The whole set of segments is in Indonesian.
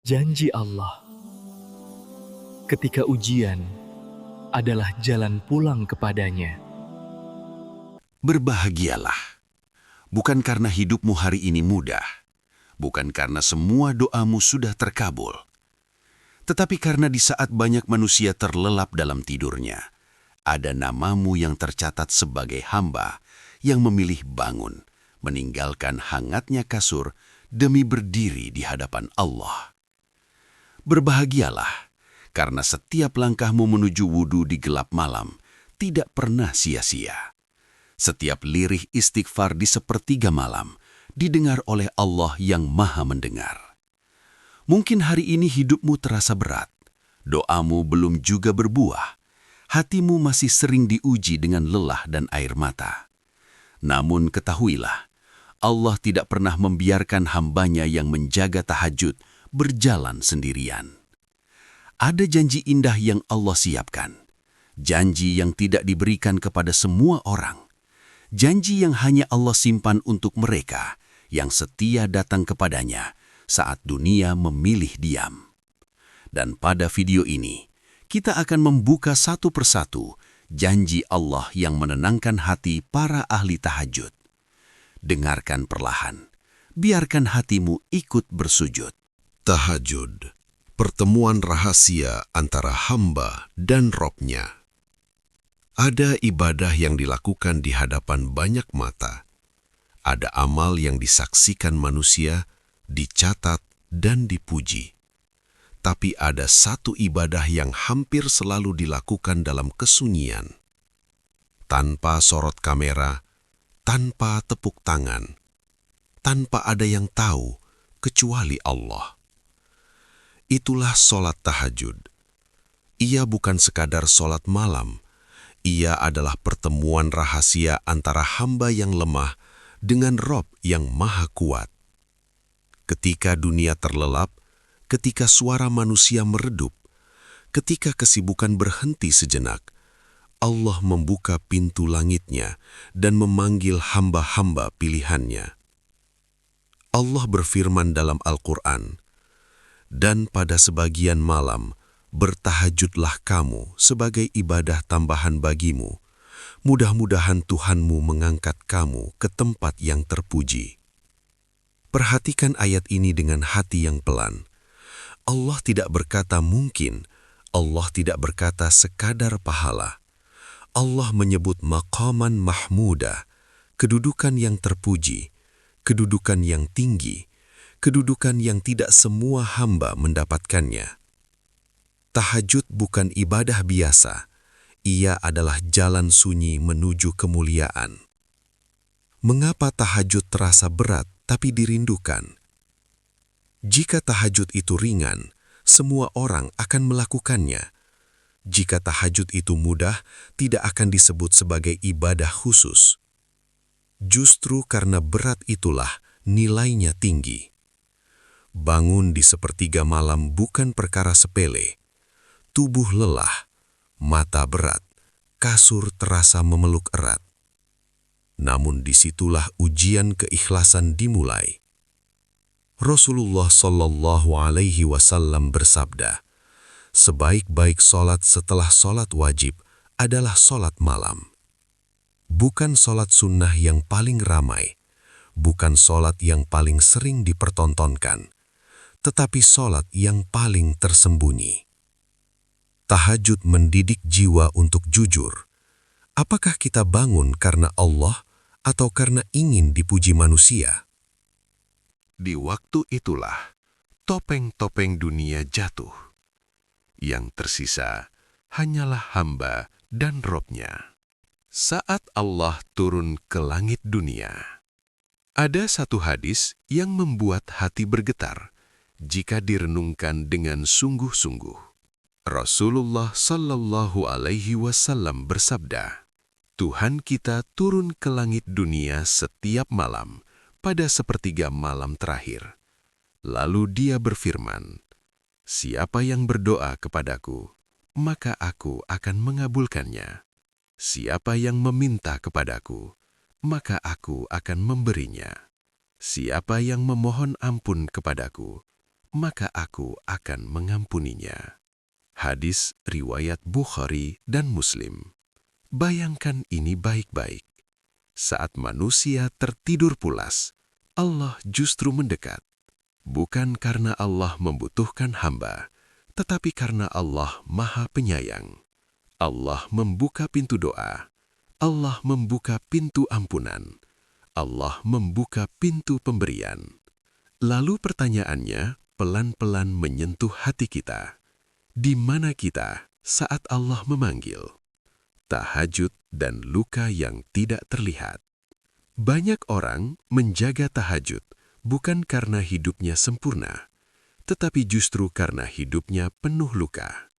Janji Allah, ketika ujian adalah jalan pulang kepadanya. Berbahagialah, bukan karena hidupmu hari ini mudah, bukan karena semua doamu sudah terkabul, tetapi karena di saat banyak manusia terlelap dalam tidurnya, ada namamu yang tercatat sebagai hamba yang memilih bangun, meninggalkan hangatnya kasur demi berdiri di hadapan Allah. Berbahagialah, karena setiap langkahmu menuju wudhu di gelap malam tidak pernah sia-sia. Setiap lirih istighfar di sepertiga malam didengar oleh Allah yang Maha Mendengar. Mungkin hari ini hidupmu terasa berat, doamu belum juga berbuah, hatimu masih sering diuji dengan lelah dan air mata. Namun ketahuilah, Allah tidak pernah membiarkan hambanya yang menjaga tahajud berjalan sendirian. Ada janji indah yang Allah siapkan, janji yang tidak diberikan kepada semua orang, janji yang hanya Allah simpan untuk mereka yang setia datang kepadanya saat dunia memilih diam. Dan pada video ini, kita akan membuka satu persatu janji Allah yang menenangkan hati para ahli tahajud. Dengarkan perlahan, biarkan hatimu ikut bersujud. Tahajud, pertemuan rahasia antara hamba dan Robnya. Ada ibadah yang dilakukan di hadapan banyak mata. Ada amal yang disaksikan manusia, dicatat dan dipuji. Tapi ada satu ibadah yang hampir selalu dilakukan dalam kesunyian. Tanpa sorot kamera, tanpa tepuk tangan, tanpa ada yang tahu kecuali Allah. Itulah sholat tahajud. Ia bukan sekadar sholat malam, ia adalah pertemuan rahasia antara hamba yang lemah dengan Rob yang maha kuat. Ketika dunia terlelap, ketika suara manusia meredup, ketika kesibukan berhenti sejenak, Allah membuka pintu langitnya dan memanggil hamba-hamba pilihannya. Allah berfirman dalam Al-Quran, "Dan pada sebagian malam, bertahajudlah kamu sebagai ibadah tambahan bagimu. Mudah-mudahan Tuhanmu mengangkat kamu ke tempat yang terpuji." Perhatikan ayat ini dengan hati yang pelan. Allah tidak berkata mungkin, Allah tidak berkata sekadar pahala. Allah menyebut maqaman mahmudah, kedudukan yang terpuji, kedudukan yang tinggi, kedudukan yang tidak semua hamba mendapatkannya. Tahajud bukan ibadah biasa, ia adalah jalan sunyi menuju kemuliaan. Mengapa tahajud terasa berat tapi dirindukan? Jika tahajud itu ringan, semua orang akan melakukannya. Jika tahajud itu mudah, tidak akan disebut sebagai ibadah khusus. Justru karena berat itulah nilainya tinggi. Bangun di sepertiga malam bukan perkara sepele. Tubuh lelah, mata berat, kasur terasa memeluk erat. Namun disitulah ujian keikhlasan dimulai. Rasulullah Shallallahu Alaihi Wasallam bersabda, sebaik-baik sholat setelah sholat wajib adalah sholat malam. Bukan sholat sunnah yang paling ramai, bukan sholat yang paling sering dipertontonkan, tetapi sholat yang paling tersembunyi. Tahajud mendidik jiwa untuk jujur. Apakah kita bangun karena Allah atau karena ingin dipuji manusia? Di waktu itulah, topeng-topeng dunia jatuh. Yang tersisa hanyalah hamba dan Robnya. Saat Allah turun ke langit dunia, ada satu hadis yang membuat hati bergetar jika direnungkan dengan sungguh-sungguh. Rasulullah Shallallahu Alaihi Wasallam bersabda, Tuhan kita turun ke langit dunia setiap malam pada sepertiga malam terakhir. Lalu dia berfirman, siapa yang berdoa kepadaku, maka aku akan mengabulkannya. Siapa yang meminta kepadaku, maka aku akan memberinya. Siapa yang memohon ampun kepadaku, maka aku akan mengampuninya. Hadis riwayat Bukhari dan Muslim. Bayangkan ini baik-baik. Saat manusia tertidur pulas, Allah justru mendekat. Bukan karena Allah membutuhkan hamba, tetapi karena Allah Maha Penyayang. Allah membuka pintu doa. Allah membuka pintu ampunan. Allah membuka pintu pemberian. Lalu pertanyaannya pelan-pelan menyentuh hati kita. Di mana kita saat Allah memanggil? Tahajud dan luka yang tidak terlihat. Banyak orang menjaga tahajud bukan karena hidupnya sempurna, tetapi justru karena hidupnya penuh luka.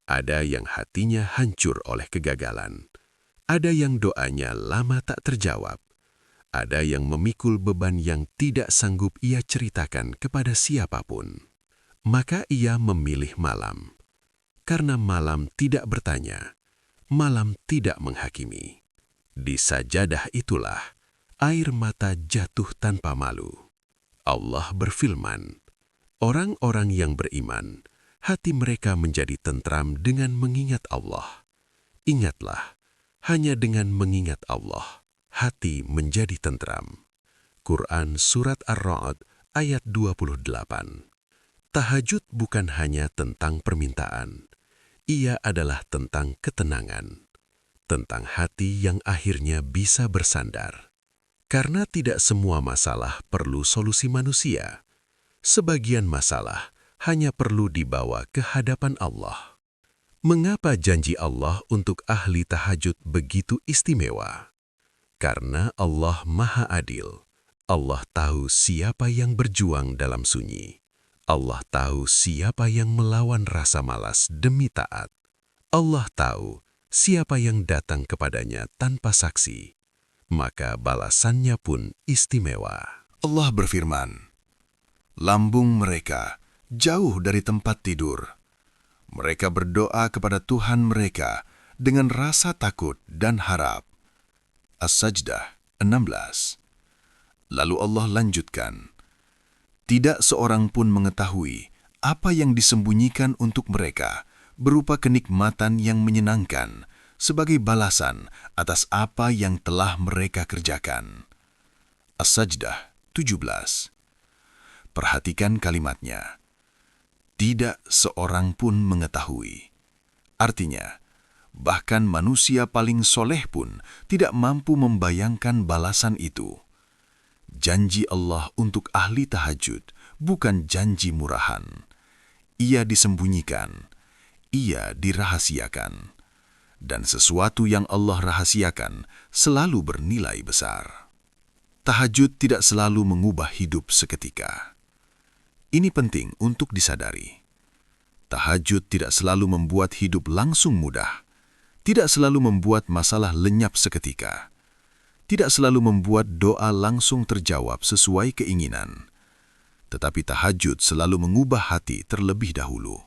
Ada yang hatinya hancur oleh kegagalan. Ada yang doanya lama tak terjawab. Ada yang memikul beban yang tidak sanggup ia ceritakan kepada siapapun. Maka ia memilih malam. Karena malam tidak bertanya, malam tidak menghakimi. Di sajadah itulah air mata jatuh tanpa malu. Allah berfirman, orang-orang yang beriman, hati mereka menjadi tentram dengan mengingat Allah. Ingatlah, hanya dengan mengingat Allah, hati menjadi tentram. Quran Surat Ar-Ra'd ayat 28. Tahajud bukan hanya tentang permintaan. Ia adalah tentang ketenangan. Tentang hati yang akhirnya bisa bersandar. Karena tidak semua masalah perlu solusi manusia. Sebagian masalah hanya perlu dibawa ke hadapan Allah. Mengapa janji Allah untuk ahli tahajud begitu istimewa? Karena Allah Maha Adil. Allah tahu siapa yang berjuang dalam sunyi. Allah tahu siapa yang melawan rasa malas demi taat. Allah tahu siapa yang datang kepadanya tanpa saksi. Maka balasannya pun istimewa. Allah berfirman, lambung mereka jauh dari tempat tidur. Mereka berdoa kepada Tuhan mereka dengan rasa takut dan harap. As-Sajdah 16. Lalu Allah lanjutkan, tidak seorang pun mengetahui apa yang disembunyikan untuk mereka berupa kenikmatan yang menyenangkan sebagai balasan atas apa yang telah mereka kerjakan. As-Sajdah 17. Perhatikan kalimatnya. Tidak seorang pun mengetahui. Artinya, bahkan manusia paling soleh pun tidak mampu membayangkan balasan itu. Janji Allah untuk ahli tahajud bukan janji murahan. Ia disembunyikan, ia dirahasiakan. Dan sesuatu yang Allah rahasiakan selalu bernilai besar. Tahajud tidak selalu mengubah hidup seketika. Ini penting untuk disadari. Tahajud tidak selalu membuat hidup langsung mudah, tidak selalu membuat masalah lenyap seketika, tidak selalu membuat doa langsung terjawab sesuai keinginan. Tetapi tahajud selalu mengubah hati terlebih dahulu.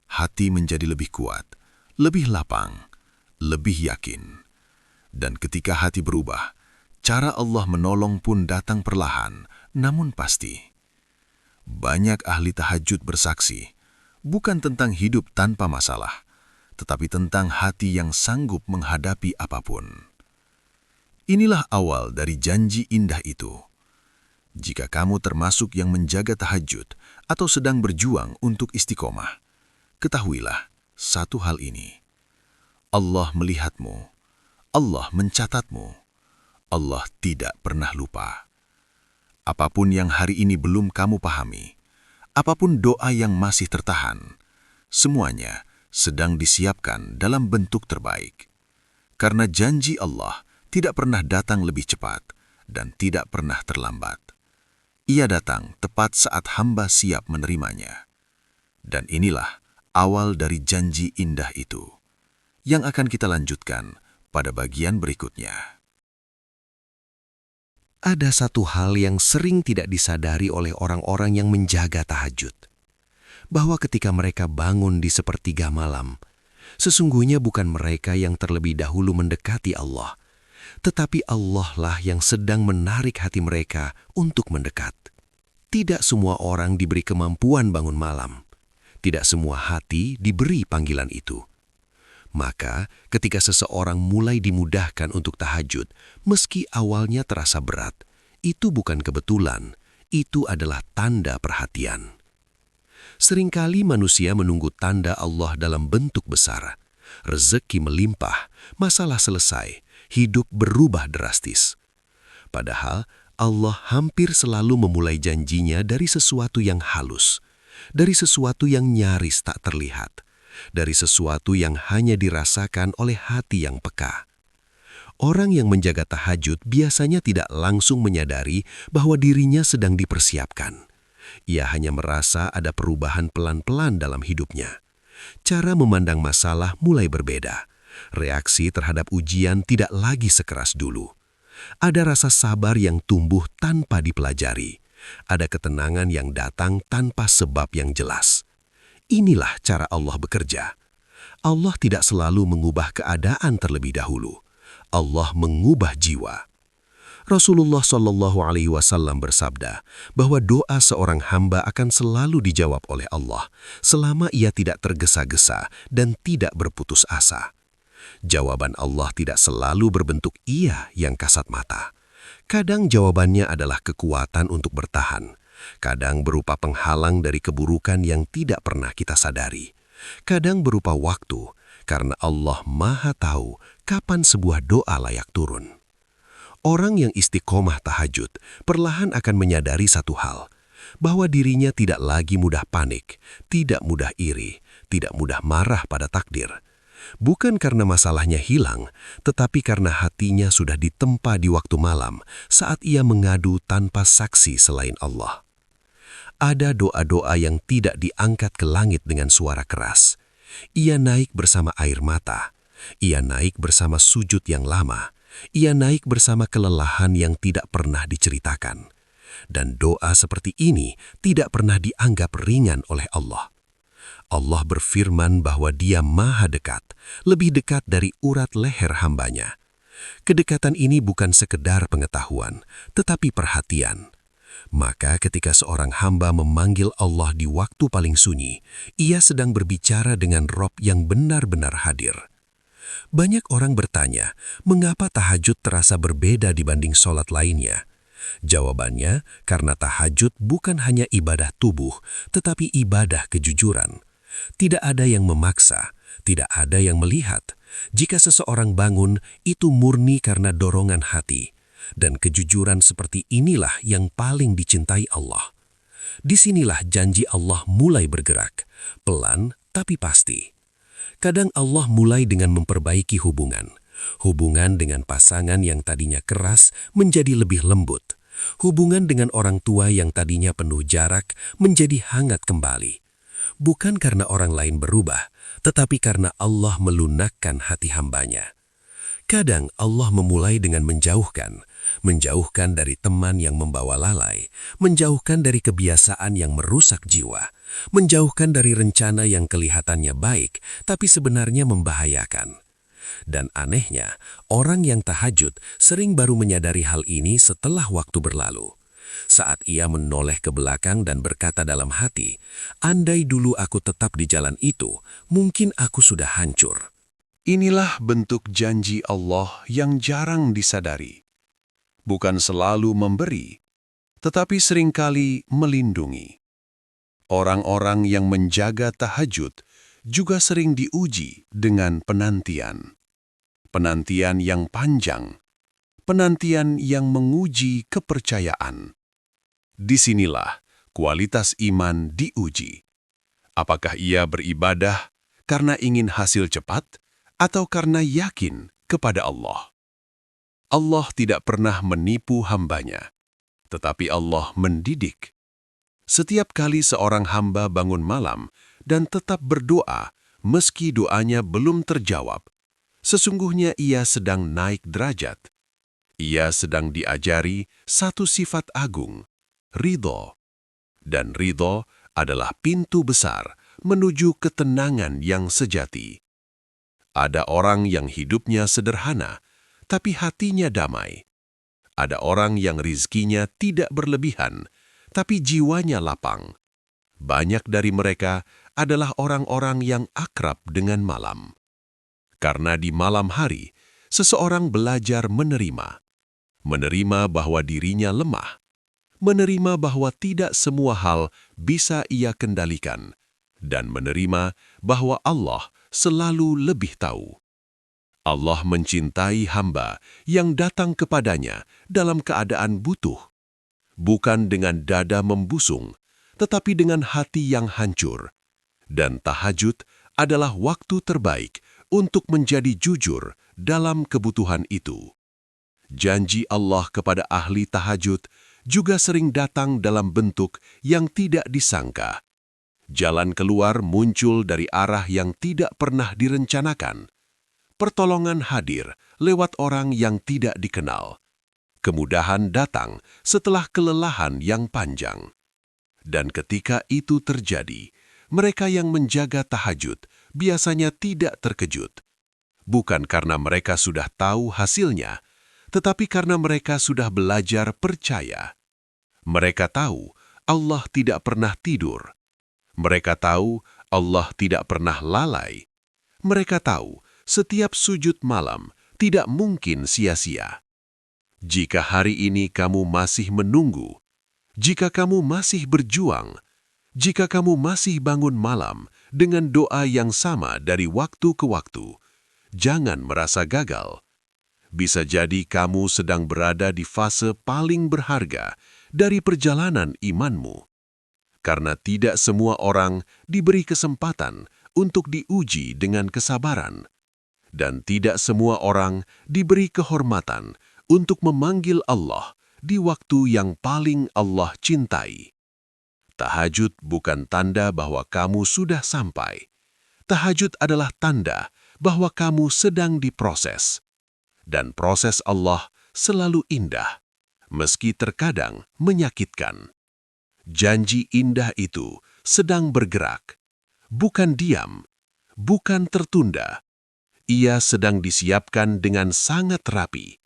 Hati menjadi lebih kuat, lebih lapang, lebih yakin. Dan ketika hati berubah, cara Allah menolong pun datang perlahan, namun pasti. Banyak ahli tahajud bersaksi, bukan tentang hidup tanpa masalah, tetapi tentang hati yang sanggup menghadapi apapun. Inilah awal dari janji indah itu. Jika kamu termasuk yang menjaga tahajud atau sedang berjuang untuk istiqomah, ketahuilah satu hal ini. Allah melihatmu, Allah mencatatmu, Allah tidak pernah lupa. Apapun yang hari ini belum kamu pahami, apapun doa yang masih tertahan, semuanya sedang disiapkan dalam bentuk terbaik. Karena janji Allah tidak pernah datang lebih cepat dan tidak pernah terlambat. Ia datang tepat saat hamba siap menerimanya. Dan inilah awal dari janji indah itu, yang akan kita lanjutkan pada bagian berikutnya. Ada satu hal yang sering tidak disadari oleh orang-orang yang menjaga tahajud, bahwa ketika mereka bangun di sepertiga malam, sesungguhnya bukan mereka yang terlebih dahulu mendekati Allah, tetapi Allah lah yang sedang menarik hati mereka untuk mendekat. Tidak semua orang diberi kemampuan bangun malam. Tidak semua hati diberi panggilan itu. Maka, ketika seseorang mulai dimudahkan untuk tahajud, meski awalnya terasa berat, itu bukan kebetulan, itu adalah tanda perhatian. Seringkali manusia menunggu tanda Allah dalam bentuk besar. Rezeki melimpah, masalah selesai, hidup berubah drastis. Padahal, Allah hampir selalu memulai janjinya dari sesuatu yang halus, dari sesuatu yang nyaris tak terlihat, dari sesuatu yang hanya dirasakan oleh hati yang peka. Orang yang menjaga tahajud biasanya tidak langsung menyadari bahwa dirinya sedang dipersiapkan. Ia hanya merasa ada perubahan pelan-pelan dalam hidupnya. Cara memandang masalah mulai berbeda. Reaksi terhadap ujian tidak lagi sekeras dulu. Ada rasa sabar yang tumbuh tanpa dipelajari. Ada ketenangan yang datang tanpa sebab yang jelas. Inilah cara Allah bekerja. Allah tidak selalu mengubah keadaan terlebih dahulu. Allah mengubah jiwa. Rasulullah SAW bersabda bahwa doa seorang hamba akan selalu dijawab oleh Allah selama ia tidak tergesa-gesa dan tidak berputus asa. Jawaban Allah tidak selalu berbentuk iya yang kasat mata. Kadang jawabannya adalah kekuatan untuk bertahan. Kadang berupa penghalang dari keburukan yang tidak pernah kita sadari. Kadang berupa waktu, karena Allah Maha Tahu kapan sebuah doa layak turun. Orang yang istiqomah tahajud perlahan akan menyadari satu hal, bahwa dirinya tidak lagi mudah panik, tidak mudah iri, tidak mudah marah pada takdir. Bukan karena masalahnya hilang, tetapi karena hatinya sudah ditempa di waktu malam saat ia mengadu tanpa saksi selain Allah. Ada doa-doa yang tidak diangkat ke langit dengan suara keras. Ia naik bersama air mata. Ia naik bersama sujud yang lama. Ia naik bersama kelelahan yang tidak pernah diceritakan. Dan doa seperti ini tidak pernah dianggap ringan oleh Allah. Allah berfirman bahwa Dia Maha dekat, lebih dekat dari urat leher hambanya. Kedekatan ini bukan sekedar pengetahuan, tetapi perhatian. Maka ketika seorang hamba memanggil Allah di waktu paling sunyi, ia sedang berbicara dengan Rob yang benar-benar hadir. Banyak orang bertanya, mengapa tahajud terasa berbeda dibanding sholat lainnya? Jawabannya, karena tahajud bukan hanya ibadah tubuh, tetapi ibadah kejujuran. Tidak ada yang memaksa, tidak ada yang melihat. Jika seseorang bangun, itu murni karena dorongan hati. Dan kejujuran seperti inilah yang paling dicintai Allah. Disinilah janji Allah mulai bergerak, pelan tapi pasti. Kadang Allah mulai dengan memperbaiki hubungan. Hubungan dengan pasangan yang tadinya keras menjadi lebih lembut. Hubungan dengan orang tua yang tadinya penuh jarak menjadi hangat kembali. Bukan karena orang lain berubah, tetapi karena Allah melunakkan hati hambanya. Kadang Allah memulai dengan menjauhkan dari teman yang membawa lalai, menjauhkan dari kebiasaan yang merusak jiwa, menjauhkan dari rencana yang kelihatannya baik, tapi sebenarnya membahayakan. Dan anehnya, orang yang tahajud sering baru menyadari hal ini setelah waktu berlalu. Saat ia menoleh ke belakang dan berkata dalam hati, andai dulu aku tetap di jalan itu, mungkin aku sudah hancur. Inilah bentuk janji Allah yang jarang disadari. Bukan selalu memberi, tetapi seringkali melindungi. Orang-orang yang menjaga tahajud juga sering diuji dengan penantian. Penantian yang panjang, penantian yang menguji kepercayaan. Disinilah kualitas iman diuji. Apakah ia beribadah karena ingin hasil cepat atau karena yakin kepada Allah? Allah tidak pernah menipu hambanya, tetapi Allah mendidik. Setiap kali seorang hamba bangun malam dan tetap berdoa meski doanya belum terjawab, sesungguhnya ia sedang naik derajat. Ia sedang diajari satu sifat agung, ridho. Dan ridho adalah pintu besar menuju ketenangan yang sejati. Ada orang yang hidupnya sederhana, tapi hatinya damai. Ada orang yang rizkinya tidak berlebihan, tapi jiwanya lapang. Banyak dari mereka adalah orang-orang yang akrab dengan malam. Karena di malam hari, seseorang belajar menerima. Menerima bahwa dirinya lemah. Menerima bahwa tidak semua hal bisa ia kendalikan. Dan menerima bahwa Allah selalu lebih tahu. Allah mencintai hamba yang datang kepadanya dalam keadaan butuh. Bukan dengan dada membusung, tetapi dengan hati yang hancur. Dan tahajud adalah waktu terbaik untuk menjadi jujur dalam kebutuhan itu. Janji Allah kepada ahli tahajud juga sering datang dalam bentuk yang tidak disangka. Jalan keluar muncul dari arah yang tidak pernah direncanakan. Pertolongan hadir lewat orang yang tidak dikenal. Kemudahan datang setelah kelelahan yang panjang. Dan ketika itu terjadi, mereka yang menjaga tahajud biasanya tidak terkejut. Bukan karena mereka sudah tahu hasilnya, tetapi karena mereka sudah belajar percaya. Mereka tahu Allah tidak pernah tidur. Mereka tahu Allah tidak pernah lalai. Mereka tahu setiap sujud malam tidak mungkin sia-sia. Jika hari ini kamu masih menunggu, jika kamu masih berjuang, jika kamu masih bangun malam dengan doa yang sama dari waktu ke waktu, jangan merasa gagal. Bisa jadi kamu sedang berada di fase paling berharga dari perjalanan imanmu. Karena tidak semua orang diberi kesempatan untuk diuji dengan kesabaran. Dan tidak semua orang diberi kehormatan untuk memanggil Allah di waktu yang paling Allah cintai. Tahajud bukan tanda bahwa kamu sudah sampai. Tahajud adalah tanda bahwa kamu sedang diproses. Dan proses Allah selalu indah, meski terkadang menyakitkan. Janji indah itu sedang bergerak, bukan diam, bukan tertunda. Ia sedang disiapkan dengan sangat rapi,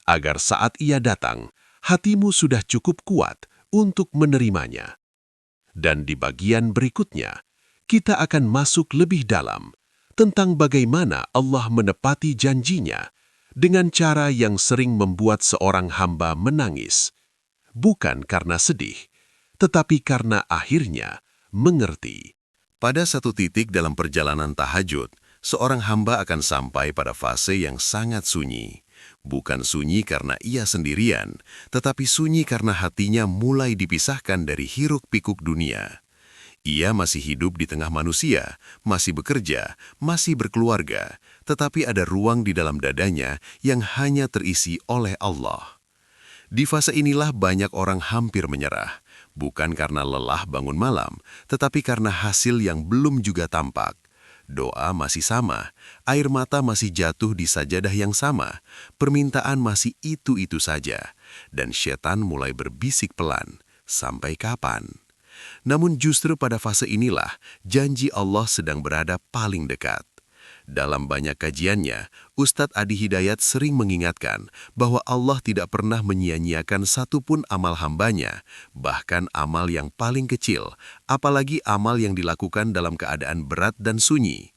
agar saat ia datang, hatimu sudah cukup kuat untuk menerimanya. Dan di bagian berikutnya, kita akan masuk lebih dalam tentang bagaimana Allah menepati janjinya dengan cara yang sering membuat seorang hamba menangis, bukan karena sedih, tetapi karena akhirnya mengerti. Pada satu titik dalam perjalanan tahajud, seorang hamba akan sampai pada fase yang sangat sunyi. Bukan sunyi karena ia sendirian, tetapi sunyi karena hatinya mulai dipisahkan dari hiruk-pikuk dunia. Ia masih hidup di tengah manusia, masih bekerja, masih berkeluarga, tetapi ada ruang di dalam dadanya yang hanya terisi oleh Allah. Di fase inilah banyak orang hampir menyerah, bukan karena lelah bangun malam, tetapi karena hasil yang belum juga tampak. Doa masih sama, air mata masih jatuh di sajadah yang sama, permintaan masih itu-itu saja, dan setan mulai berbisik pelan, sampai kapan? Namun justru pada fase inilah, janji Allah sedang berada paling dekat. Dalam banyak kajiannya, Ustadz Adi Hidayat sering mengingatkan bahwa Allah tidak pernah menyia-nyiakan satupun amal hambanya, bahkan amal yang paling kecil, apalagi amal yang dilakukan dalam keadaan berat dan sunyi.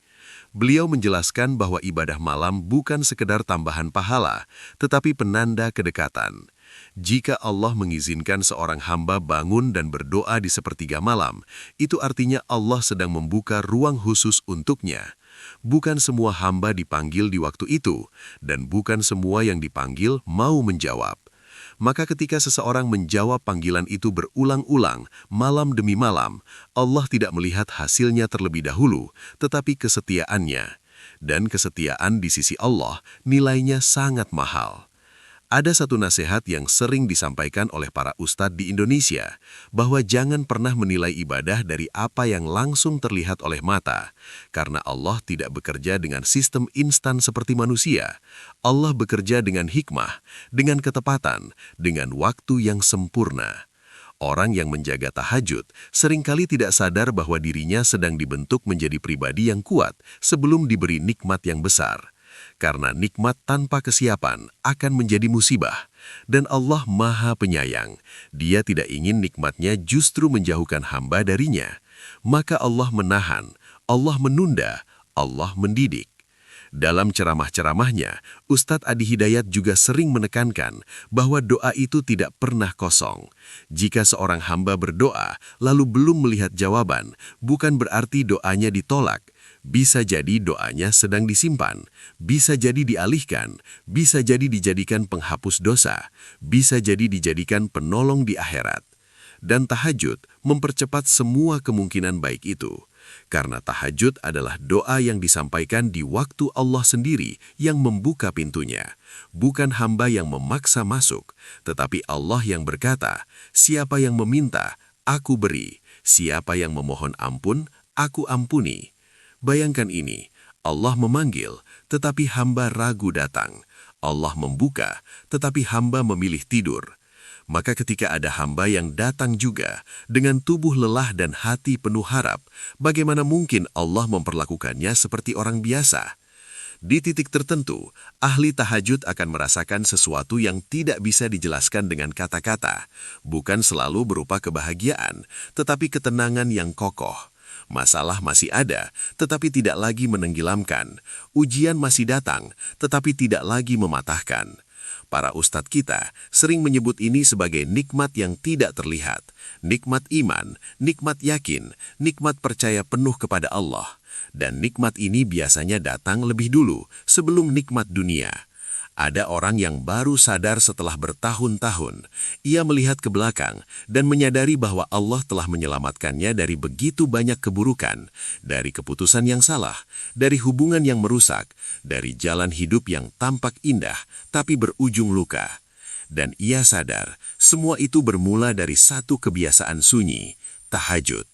Beliau menjelaskan bahwa ibadah malam bukan sekedar tambahan pahala, tetapi penanda kedekatan. Jika Allah mengizinkan seorang hamba bangun dan berdoa di sepertiga malam, itu artinya Allah sedang membuka ruang khusus untuknya. Bukan semua hamba dipanggil di waktu itu, dan bukan semua yang dipanggil mau menjawab. Maka ketika seseorang menjawab panggilan itu berulang-ulang, malam demi malam, Allah tidak melihat hasilnya terlebih dahulu, tetapi kesetiaannya. Dan kesetiaan di sisi Allah nilainya sangat mahal. Ada satu nasihat yang sering disampaikan oleh para ustadz di Indonesia, bahwa jangan pernah menilai ibadah dari apa yang langsung terlihat oleh mata, karena Allah tidak bekerja dengan sistem instan seperti manusia. Allah bekerja dengan hikmah, dengan ketepatan, dengan waktu yang sempurna. Orang yang menjaga tahajud seringkali tidak sadar bahwa dirinya sedang dibentuk menjadi pribadi yang kuat sebelum diberi nikmat yang besar. Karena nikmat tanpa kesiapan akan menjadi musibah, dan Allah Maha Penyayang. Dia tidak ingin nikmatnya justru menjauhkan hamba darinya. Maka Allah menahan, Allah menunda, Allah mendidik. Dalam ceramah-ceramahnya, Ustadz Adi Hidayat juga sering menekankan bahwa doa itu tidak pernah kosong. Jika seorang hamba berdoa lalu belum melihat jawaban, bukan berarti doanya ditolak. Bisa jadi doanya sedang disimpan, bisa jadi dialihkan, bisa jadi dijadikan penghapus dosa, bisa jadi dijadikan penolong di akhirat. Dan tahajud mempercepat semua kemungkinan baik itu. Karena tahajud adalah doa yang disampaikan di waktu Allah sendiri yang membuka pintunya. Bukan hamba yang memaksa masuk, tetapi Allah yang berkata, "Siapa yang meminta, aku beri. Siapa yang memohon ampun, aku ampuni." Bayangkan ini, Allah memanggil, tetapi hamba ragu datang. Allah membuka, tetapi hamba memilih tidur. Maka ketika ada hamba yang datang juga dengan tubuh lelah dan hati penuh harap, bagaimana mungkin Allah memperlakukannya seperti orang biasa? Di titik tertentu, ahli tahajud akan merasakan sesuatu yang tidak bisa dijelaskan dengan kata-kata, bukan selalu berupa kebahagiaan, tetapi ketenangan yang kokoh. Masalah masih ada, tetapi tidak lagi menenggelamkan. Ujian masih datang, tetapi tidak lagi mematahkan. Para ustadz kita sering menyebut ini sebagai nikmat yang tidak terlihat, nikmat iman, nikmat yakin, nikmat percaya penuh kepada Allah. Dan nikmat ini biasanya datang lebih dulu sebelum nikmat dunia. Ada orang yang baru sadar setelah bertahun-tahun. Ia melihat ke belakang dan menyadari bahwa Allah telah menyelamatkannya dari begitu banyak keburukan, dari keputusan yang salah, dari hubungan yang merusak, dari jalan hidup yang tampak indah tapi berujung luka. Dan ia sadar semua itu bermula dari satu kebiasaan sunyi, tahajud.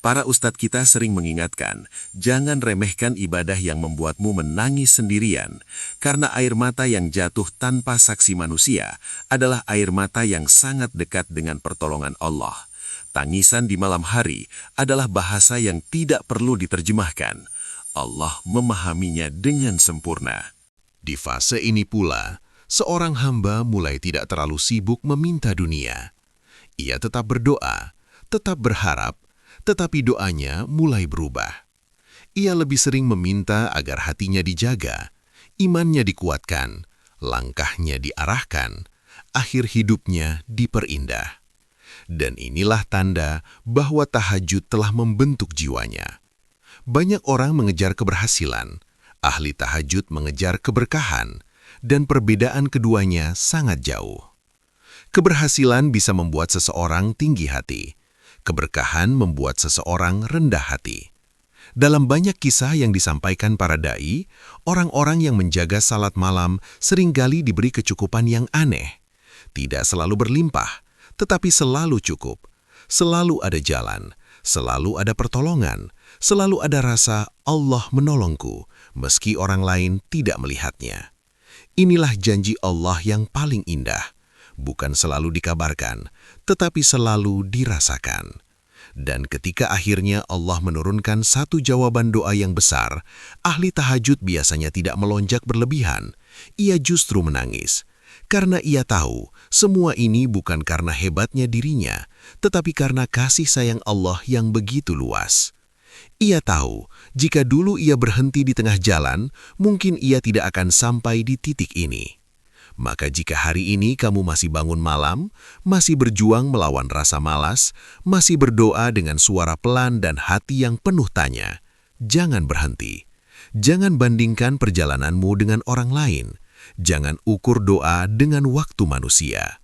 Para ustadz kita sering mengingatkan, jangan remehkan ibadah yang membuatmu menangis sendirian, karena air mata yang jatuh tanpa saksi manusia adalah air mata yang sangat dekat dengan pertolongan Allah. Tangisan di malam hari adalah bahasa yang tidak perlu diterjemahkan. Allah memahaminya dengan sempurna. Di fase ini pula, seorang hamba mulai tidak terlalu sibuk meminta dunia. Ia tetap berdoa, tetap berharap, tetapi doanya mulai berubah. Ia lebih sering meminta agar hatinya dijaga, imannya dikuatkan, langkahnya diarahkan, akhir hidupnya diperindah. Dan inilah tanda bahwa tahajud telah membentuk jiwanya. Banyak orang mengejar keberhasilan, ahli tahajud mengejar keberkahan, dan perbedaan keduanya sangat jauh. Keberhasilan bisa membuat seseorang tinggi hati. Keberkahan membuat seseorang rendah hati. Dalam banyak kisah yang disampaikan para dai, orang-orang yang menjaga salat malam seringkali diberi kecukupan yang aneh. Tidak selalu berlimpah, tetapi selalu cukup. Selalu ada jalan, selalu ada pertolongan, selalu ada rasa Allah menolongku, meski orang lain tidak melihatnya. Inilah janji Allah yang paling indah. Bukan selalu dikabarkan, tetapi selalu dirasakan. Dan ketika akhirnya Allah menurunkan satu jawaban doa yang besar, ahli tahajud biasanya tidak melonjak berlebihan. Ia justru menangis. Karena ia tahu, semua ini bukan karena hebatnya dirinya, tetapi karena kasih sayang Allah yang begitu luas. Ia tahu, jika dulu ia berhenti di tengah jalan, mungkin ia tidak akan sampai di titik ini. Maka jika hari ini kamu masih bangun malam, masih berjuang melawan rasa malas, masih berdoa dengan suara pelan dan hati yang penuh tanya, jangan berhenti. Jangan bandingkan perjalananmu dengan orang lain. Jangan ukur doa dengan waktu manusia.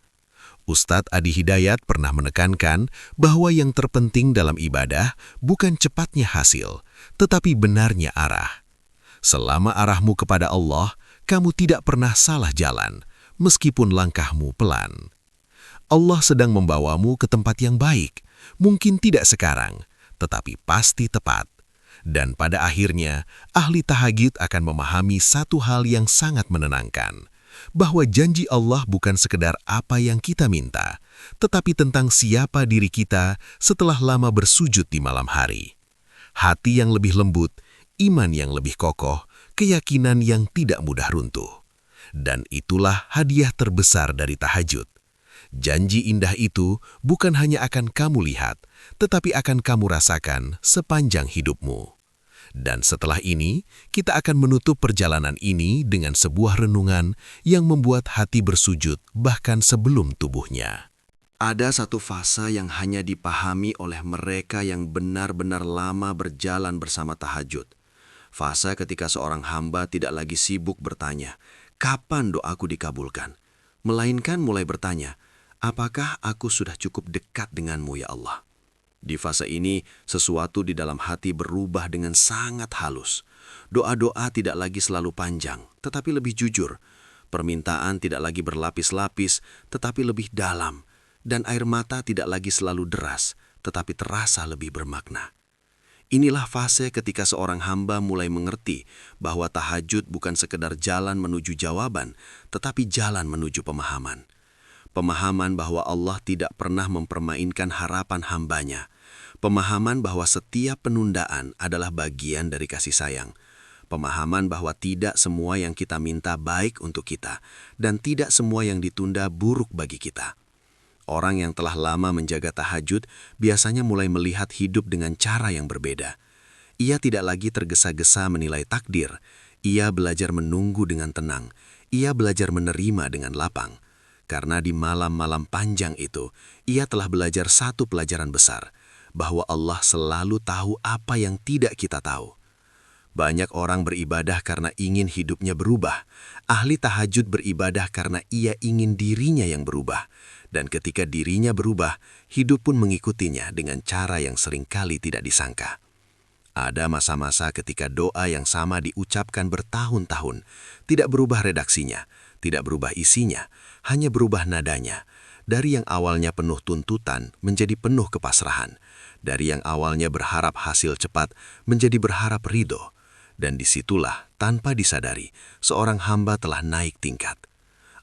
Ustadz Adi Hidayat pernah menekankan bahwa yang terpenting dalam ibadah bukan cepatnya hasil, tetapi benarnya arah. Selama arahmu kepada Allah, kamu tidak pernah salah jalan, meskipun langkahmu pelan. Allah sedang membawamu ke tempat yang baik, mungkin tidak sekarang, tetapi pasti tepat. Dan pada akhirnya, ahli tahajud akan memahami satu hal yang sangat menenangkan, bahwa janji Allah bukan sekedar apa yang kita minta, tetapi tentang siapa diri kita setelah lama bersujud di malam hari. Hati yang lebih lembut, iman yang lebih kokoh, keyakinan yang tidak mudah runtuh. Dan itulah hadiah terbesar dari tahajud. Janji indah itu bukan hanya akan kamu lihat, tetapi akan kamu rasakan sepanjang hidupmu. Dan setelah ini, kita akan menutup perjalanan ini dengan sebuah renungan yang membuat hati bersujud bahkan sebelum tubuhnya. Ada satu fase yang hanya dipahami oleh mereka yang benar-benar lama berjalan bersama tahajud. Fase ketika seorang hamba tidak lagi sibuk bertanya, kapan doaku dikabulkan? Melainkan mulai bertanya, apakah aku sudah cukup dekat denganmu ya Allah? Di fase ini, sesuatu di dalam hati berubah dengan sangat halus. Doa-doa tidak lagi selalu panjang, tetapi lebih jujur. Permintaan tidak lagi berlapis-lapis, tetapi lebih dalam. Dan air mata tidak lagi selalu deras, tetapi terasa lebih bermakna. Inilah fase ketika seorang hamba mulai mengerti bahwa tahajud bukan sekedar jalan menuju jawaban, tetapi jalan menuju pemahaman. Pemahaman bahwa Allah tidak pernah mempermainkan harapan hambanya. Pemahaman bahwa setiap penundaan adalah bagian dari kasih sayang. Pemahaman bahwa tidak semua yang kita minta baik untuk kita, dan tidak semua yang ditunda buruk bagi kita. Orang yang telah lama menjaga tahajud biasanya mulai melihat hidup dengan cara yang berbeda. Ia tidak lagi tergesa-gesa menilai takdir. Ia belajar menunggu dengan tenang. Ia belajar menerima dengan lapang. Karena di malam-malam panjang itu, ia telah belajar satu pelajaran besar, bahwa Allah selalu tahu apa yang tidak kita tahu. Banyak orang beribadah karena ingin hidupnya berubah. Ahli tahajud beribadah karena ia ingin dirinya yang berubah. Dan ketika dirinya berubah, hidup pun mengikutinya dengan cara yang seringkali tidak disangka. Ada masa-masa ketika doa yang sama diucapkan bertahun-tahun, tidak berubah redaksinya, tidak berubah isinya, hanya berubah nadanya. Dari yang awalnya penuh tuntutan menjadi penuh kepasrahan. Dari yang awalnya berharap hasil cepat menjadi berharap ridho. Dan disitulah, tanpa disadari, seorang hamba telah naik tingkat.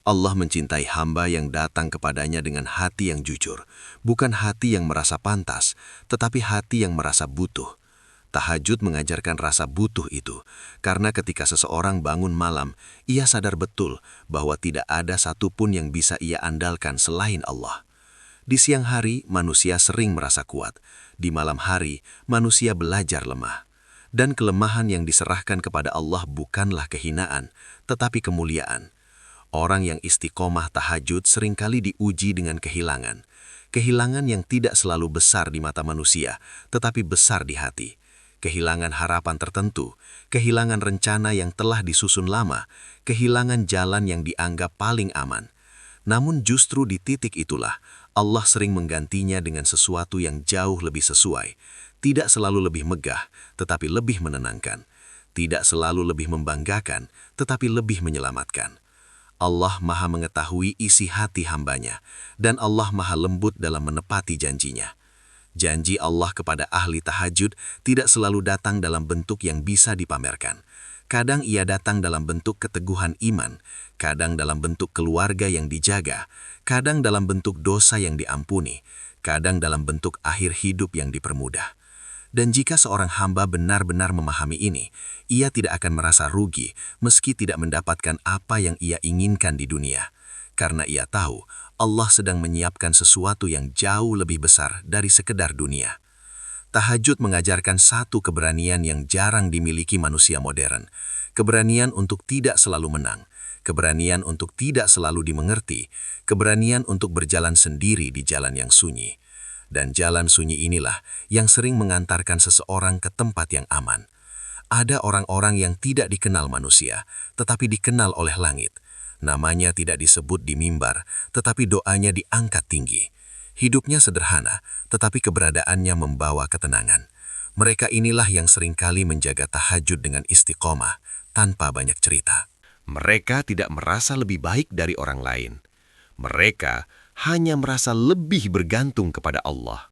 Allah mencintai hamba yang datang kepadanya dengan hati yang jujur, bukan hati yang merasa pantas, tetapi hati yang merasa butuh. Tahajud mengajarkan rasa butuh itu, karena ketika seseorang bangun malam, ia sadar betul bahwa tidak ada satupun yang bisa ia andalkan selain Allah. Di siang hari, manusia sering merasa kuat. Di malam hari, manusia belajar lemah. Dan kelemahan yang diserahkan kepada Allah bukanlah kehinaan, tetapi kemuliaan. Orang yang istiqomah tahajud seringkali diuji dengan kehilangan. Kehilangan yang tidak selalu besar di mata manusia, tetapi besar di hati. Kehilangan harapan tertentu, kehilangan rencana yang telah disusun lama, kehilangan jalan yang dianggap paling aman. Namun justru di titik itulah, Allah sering menggantinya dengan sesuatu yang jauh lebih sesuai. Tidak selalu lebih megah, tetapi lebih menenangkan. Tidak selalu lebih membanggakan, tetapi lebih menyelamatkan. Allah Maha mengetahui isi hati hambanya, dan Allah Maha lembut dalam menepati janjinya. Janji Allah kepada ahli tahajud tidak selalu datang dalam bentuk yang bisa dipamerkan. Kadang ia datang dalam bentuk keteguhan iman, kadang dalam bentuk keluarga yang dijaga, kadang dalam bentuk dosa yang diampuni, kadang dalam bentuk akhir hidup yang dipermudah. Dan jika seorang hamba benar-benar memahami ini, ia tidak akan merasa rugi meski tidak mendapatkan apa yang ia inginkan di dunia. Karena ia tahu Allah sedang menyiapkan sesuatu yang jauh lebih besar dari sekedar dunia. Tahajud mengajarkan satu keberanian yang jarang dimiliki manusia modern. Keberanian untuk tidak selalu menang. Keberanian untuk tidak selalu dimengerti. Keberanian untuk berjalan sendiri di jalan yang sunyi. Dan jalan sunyi inilah yang sering mengantarkan seseorang ke tempat yang aman. Ada orang-orang yang tidak dikenal manusia, tetapi dikenal oleh langit. Namanya tidak disebut di mimbar, tetapi doanya diangkat tinggi. Hidupnya sederhana, tetapi keberadaannya membawa ketenangan. Mereka inilah yang seringkali menjaga tahajud dengan istiqomah, tanpa banyak cerita. Mereka tidak merasa lebih baik dari orang lain. Mereka hanya merasa lebih bergantung kepada Allah.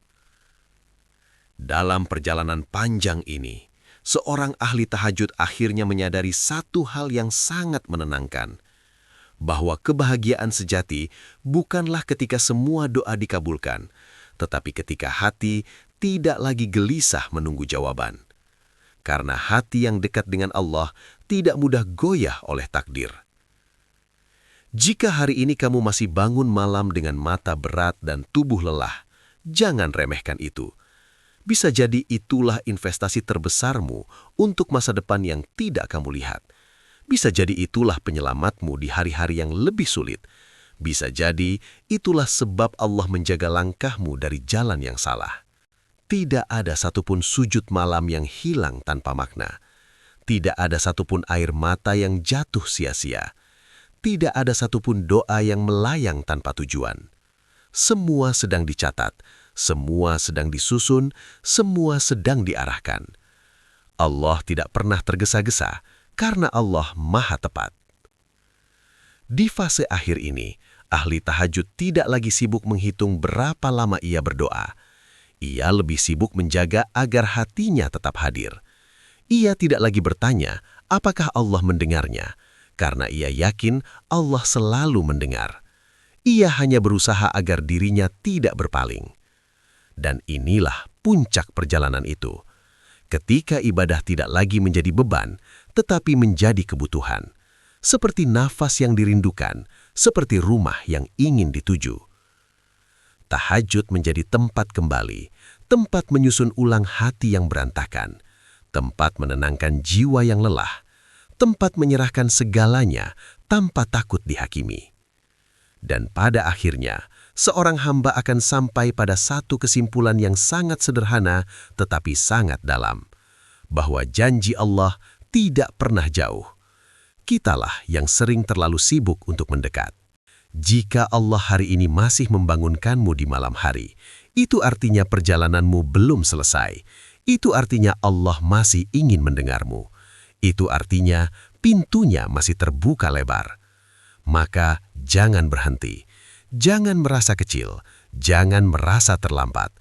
Dalam perjalanan panjang ini, seorang ahli tahajud akhirnya menyadari satu hal yang sangat menenangkan, bahwa kebahagiaan sejati bukanlah ketika semua doa dikabulkan, tetapi ketika hati tidak lagi gelisah menunggu jawaban. Karena hati yang dekat dengan Allah tidak mudah goyah oleh takdir. Jika hari ini kamu masih bangun malam dengan mata berat dan tubuh lelah, jangan remehkan itu. Bisa jadi itulah investasi terbesarmu untuk masa depan yang tidak kamu lihat. Bisa jadi itulah penyelamatmu di hari-hari yang lebih sulit. Bisa jadi itulah sebab Allah menjaga langkahmu dari jalan yang salah. Tidak ada satupun sujud malam yang hilang tanpa makna. Tidak ada satupun air mata yang jatuh sia-sia. Tidak ada satupun doa yang melayang tanpa tujuan. Semua sedang dicatat, semua sedang disusun, semua sedang diarahkan. Allah tidak pernah tergesa-gesa karena Allah Maha Tepat. Di fase akhir ini, ahli tahajud tidak lagi sibuk menghitung berapa lama ia berdoa. Ia lebih sibuk menjaga agar hatinya tetap hadir. Ia tidak lagi bertanya apakah Allah mendengarnya, karena ia yakin Allah selalu mendengar. Ia hanya berusaha agar dirinya tidak berpaling. Dan inilah puncak perjalanan itu. Ketika ibadah tidak lagi menjadi beban, tetapi menjadi kebutuhan. Seperti nafas yang dirindukan, seperti rumah yang ingin dituju. Tahajud menjadi tempat kembali, tempat menyusun ulang hati yang berantakan, tempat menenangkan jiwa yang lelah, tempat menyerahkan segalanya tanpa takut dihakimi. Dan pada akhirnya, seorang hamba akan sampai pada satu kesimpulan yang sangat sederhana tetapi sangat dalam, bahwa janji Allah tidak pernah jauh. Kitalah yang sering terlalu sibuk untuk mendekat. Jika Allah hari ini masih membangunkanmu di malam hari, itu artinya perjalananmu belum selesai. Itu artinya Allah masih ingin mendengarmu. Itu artinya pintunya masih terbuka lebar. Maka jangan berhenti. Jangan merasa kecil, jangan merasa terlambat.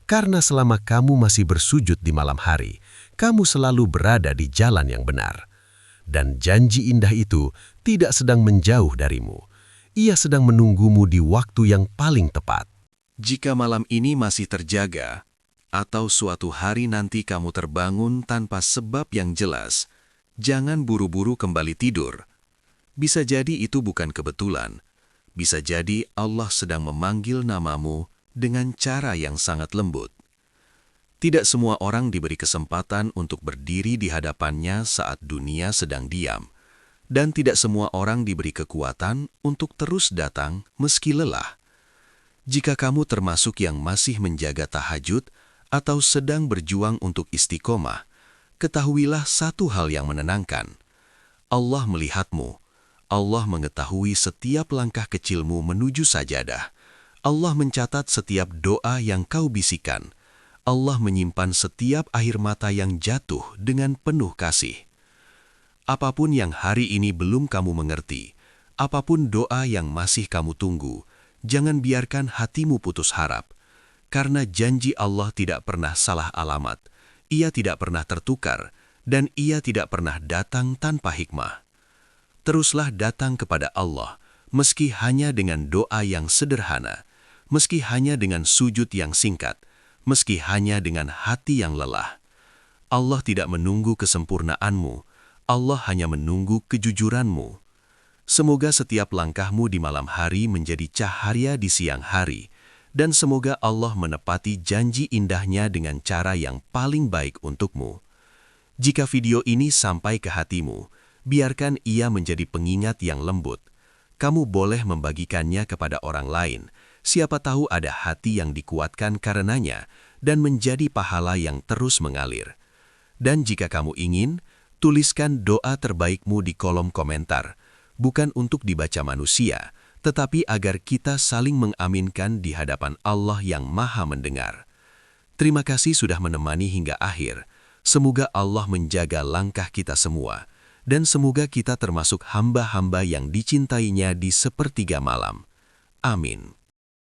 Karena selama kamu masih bersujud di malam hari, kamu selalu berada di jalan yang benar. Dan janji indah itu tidak sedang menjauh darimu. Ia sedang menunggumu di waktu yang paling tepat. Jika malam ini masih terjaga, atau suatu hari nanti kamu terbangun tanpa sebab yang jelas, jangan buru-buru kembali tidur. Bisa jadi itu bukan kebetulan. Bisa jadi Allah sedang memanggil namamu dengan cara yang sangat lembut. Tidak semua orang diberi kesempatan untuk berdiri di hadapannya saat dunia sedang diam. Dan tidak semua orang diberi kekuatan untuk terus datang meski lelah. Jika kamu termasuk yang masih menjaga tahajud atau sedang berjuang untuk istiqomah, ketahuilah satu hal yang menenangkan. Allah melihatmu. Allah mengetahui setiap langkah kecilmu menuju sajadah. Allah mencatat setiap doa yang kau bisikan. Allah menyimpan setiap air mata yang jatuh dengan penuh kasih. Apapun yang hari ini belum kamu mengerti, apapun doa yang masih kamu tunggu, jangan biarkan hatimu putus harap. Karena janji Allah tidak pernah salah alamat, Ia tidak pernah tertukar, dan Ia tidak pernah datang tanpa hikmah. Teruslah datang kepada Allah, meski hanya dengan doa yang sederhana, meski hanya dengan sujud yang singkat, meski hanya dengan hati yang lelah. Allah tidak menunggu kesempurnaanmu, Allah hanya menunggu kejujuranmu. Semoga setiap langkahmu di malam hari menjadi cahaya di siang hari, dan semoga Allah menepati janji indahnya dengan cara yang paling baik untukmu. Jika video ini sampai ke hatimu, biarkan ia menjadi pengingat yang lembut. Kamu boleh membagikannya kepada orang lain. Siapa tahu ada hati yang dikuatkan karenanya dan menjadi pahala yang terus mengalir. Dan jika kamu ingin, tuliskan doa terbaikmu di kolom komentar. Bukan untuk dibaca manusia, tetapi agar kita saling mengaminkan di hadapan Allah yang Maha Mendengar. Terima kasih sudah menemani hingga akhir. Semoga Allah menjaga langkah kita semua. Dan semoga kita termasuk hamba-hamba yang dicintainya di sepertiga malam. Amin.